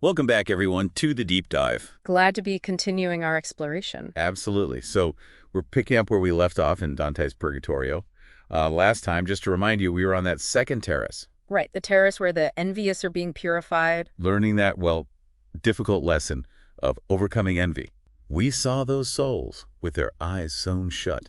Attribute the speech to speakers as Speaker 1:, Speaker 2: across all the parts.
Speaker 1: Welcome back, everyone, to the deep dive.
Speaker 2: Glad to be continuing our exploration.
Speaker 1: Absolutely. So we're picking up where we left off in Dante's Purgatorio. Last time, just to remind you, we were on that second terrace,
Speaker 2: Right, the terrace where the envious are being purified.
Speaker 1: learning that, well, difficult lesson of overcoming envy. We saw those souls with their eyes sewn shut.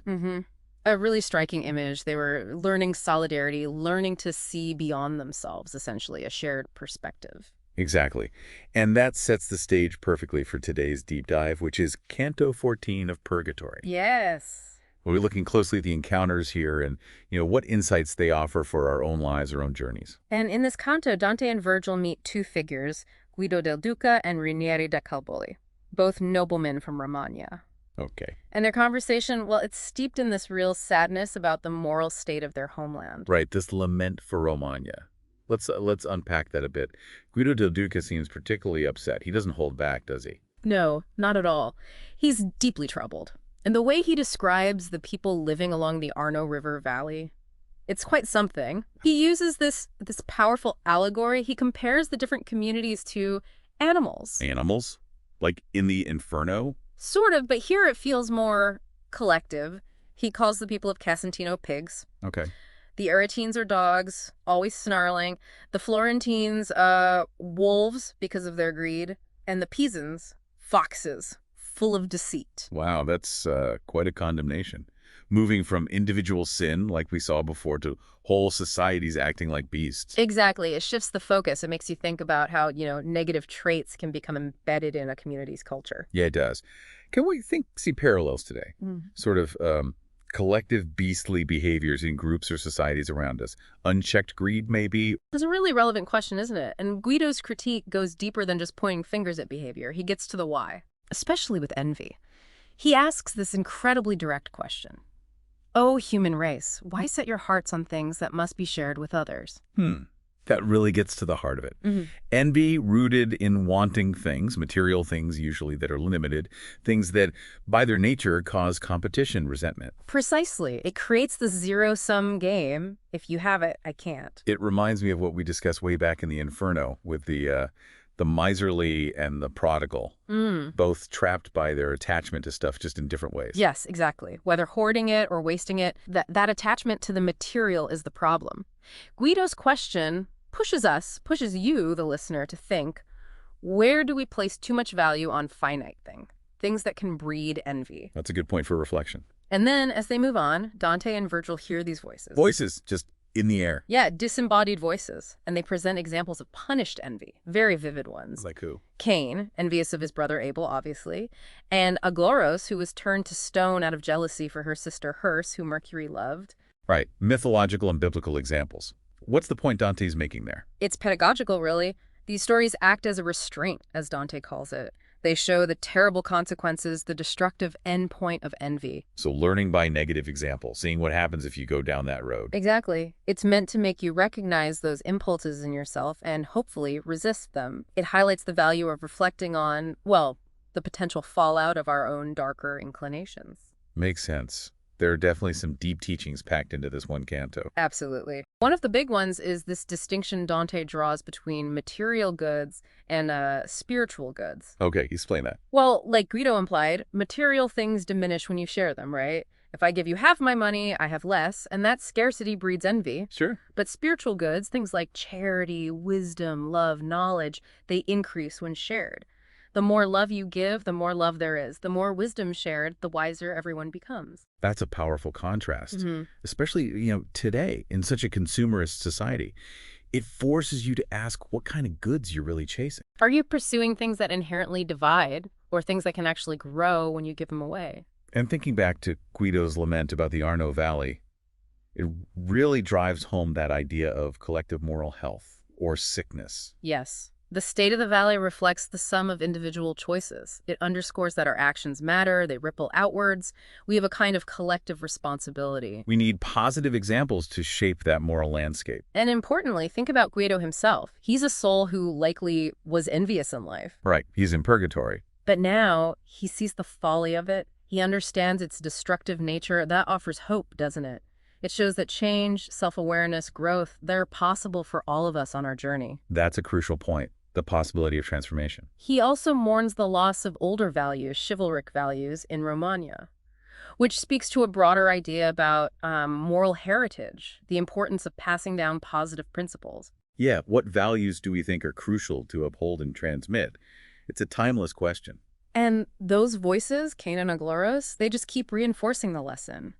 Speaker 2: A really striking image. They were learning solidarity, learning to see beyond themselves, essentially, a shared perspective.
Speaker 1: Exactly. And that sets the stage perfectly for today's deep dive, which is Canto 14 of Purgatory.
Speaker 2: Yes.
Speaker 1: We're looking closely at the encounters here and, what insights they offer for our own lives, our own journeys.
Speaker 2: And in this canto, Dante and Virgil meet two figures, Guido del Duca and Rinieri da Calboli, both noblemen from Romagna.
Speaker 1: Okay.
Speaker 2: And their conversation, well, it's steeped in this real sadness about the moral state of their homeland.
Speaker 1: Right, this lament for Romagna. Let's unpack that a bit. Guido del Duca seems particularly upset. He doesn't hold back, does he?
Speaker 2: No, not at all. He's deeply troubled. And the way he describes the people living along the Arno River Valley, it's quite something. He uses this powerful allegory. He compares the different communities to animals.
Speaker 1: Animals? Like in the Inferno?
Speaker 2: Sort of, but here it feels more collective. He calls the people of Casentino pigs.
Speaker 1: Okay.
Speaker 2: The Aretines are dogs, always snarling. The Florentines, wolves because of their greed. And the Pisans, foxes, full of deceit.
Speaker 1: Wow, that's quite a condemnation. Moving from individual sin, like we saw before, to whole societies acting like beasts.
Speaker 2: Exactly. It shifts the focus. It makes you think about how, negative traits can become embedded in a community's culture.
Speaker 1: Yeah, it does. Can we see parallels today? Sort of collective beastly behaviors in groups or societies around us. Unchecked greed, maybe?
Speaker 2: It's a really relevant question, isn't it? And Guido's critique goes deeper than just pointing fingers at behavior. He gets to the why, especially with envy. He asks this incredibly direct question. "O human race, why set your hearts on things that must be shared with others?"
Speaker 1: That really gets to the heart of it. Envy rooted in wanting things, material things usually that are limited, things that by their nature cause competition, resentment.
Speaker 2: Precisely. It creates the zero-sum game. If you have it, I can't.
Speaker 1: It reminds me of what we discussed way back in the Inferno with the miserly and the prodigal, both trapped by their attachment to stuff just in different ways.
Speaker 2: Yes, exactly. Whether hoarding it or wasting it, that attachment to the material is the problem. Guido's question pushes you, the listener, to think, where do we place too much value on finite things that can breed envy?
Speaker 1: That's a good point for reflection.
Speaker 2: And then, as they move on, Dante and Virgil hear these voices.
Speaker 1: Voices just in the air.
Speaker 2: Yeah, disembodied voices. And they present examples of punished envy, very vivid ones.
Speaker 1: Like who?
Speaker 2: Cain, envious of his brother Abel, obviously, and Aglaros, who was turned to stone out of jealousy for her sister Herse, who Mercury loved.
Speaker 1: Right. Mythological and biblical examples. What's the point Dante's making there?
Speaker 2: It's pedagogical, really. These stories act as a restraint, as Dante calls it. They show the terrible consequences, the destructive endpoint of envy.
Speaker 1: So learning by negative example, seeing what happens if you go down that road.
Speaker 2: Exactly. It's meant to make you recognize those impulses in yourself and hopefully resist them. It highlights the value of reflecting on, well, the potential fallout of our own darker inclinations.
Speaker 1: Makes sense. There are definitely some deep teachings packed into this one canto.
Speaker 2: Absolutely. One of the big ones is this distinction Dante draws between material goods and spiritual goods.
Speaker 1: Okay, explain that.
Speaker 2: Well, like Guido implied, material things diminish when you share them, right? If I give you half my money, I have less, and that scarcity breeds envy.
Speaker 1: Sure.
Speaker 2: But spiritual goods, things like charity, wisdom, love, knowledge, they increase when shared. The more love you give, the more love there is. The more wisdom shared, the wiser everyone becomes.
Speaker 1: That's a powerful contrast, especially, today in such a consumerist society. It forces you to ask what kind of goods you're really chasing.
Speaker 2: Are you pursuing things that inherently divide or things that can actually grow when you give them away?
Speaker 1: And thinking back to Guido's lament about the Arno Valley, it really drives home that idea of collective moral health or sickness.
Speaker 2: Yes. The state of the valley reflects the sum of individual choices. It underscores that our actions matter, they ripple outwards. We have a kind of collective responsibility.
Speaker 1: We need positive examples to shape that moral landscape.
Speaker 2: And importantly, think about Guido himself. He's a soul who likely was envious in life.
Speaker 1: Right, he's in purgatory.
Speaker 2: But now he sees the folly of it. He understands its destructive nature. That offers hope, doesn't it? It shows that change, self-awareness, growth, they're possible for all of us on our journey.
Speaker 1: That's a crucial point. the possibility of transformation.
Speaker 2: He also mourns the loss of older values, chivalric values, in Romagna, which speaks to a broader idea about moral heritage, the importance of passing down positive principles.
Speaker 1: Yeah, what values do we think are crucial to uphold and transmit? It's a timeless question.
Speaker 2: And those voices, Cain and Aglaros, they just keep reinforcing the lesson.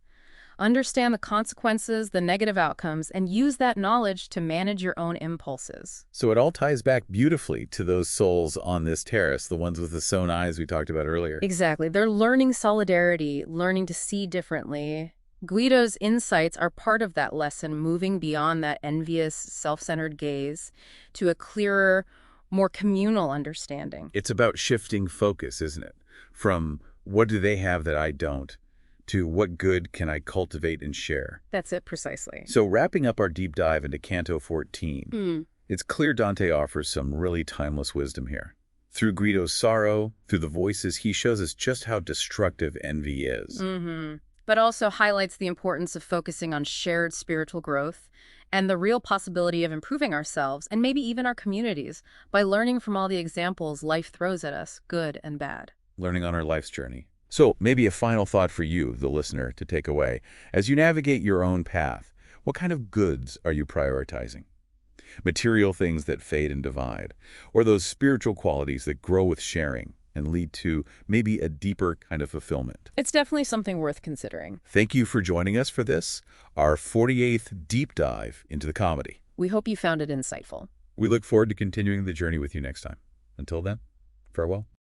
Speaker 2: Understand the consequences, the negative outcomes, and use that knowledge to manage your own impulses.
Speaker 1: So it all ties back beautifully to those souls on this terrace, the ones with the sewn eyes we talked about earlier.
Speaker 2: Exactly. They're learning solidarity, learning to see differently. Guido's insights are part of that lesson, moving beyond that envious, self-centered gaze to a clearer, more communal understanding.
Speaker 1: It's about shifting focus, isn't it? From what do they have that I don't, to what good can I cultivate and share?
Speaker 2: That's it precisely.
Speaker 1: So wrapping up our deep dive into Canto 14, it's clear Dante offers some really timeless wisdom here. Through Guido's sorrow, through the voices, he shows us just how destructive envy is.
Speaker 2: But also highlights the importance of focusing on shared spiritual growth and the real possibility of improving ourselves and maybe even our communities by learning from all the examples life throws at us, good and bad.
Speaker 1: Learning on our life's journey. So maybe a final thought for you, the listener, to take away. As you navigate your own path, what kind of goods are you prioritizing? Material things that fade and divide, or those spiritual qualities that grow with sharing and lead to maybe a deeper kind of fulfillment?
Speaker 2: It's definitely something worth considering.
Speaker 1: Thank you for joining us for this, our 48th deep dive into the comedy.
Speaker 2: We hope you found it insightful.
Speaker 1: We look forward to continuing the journey with you next time. Until then, farewell.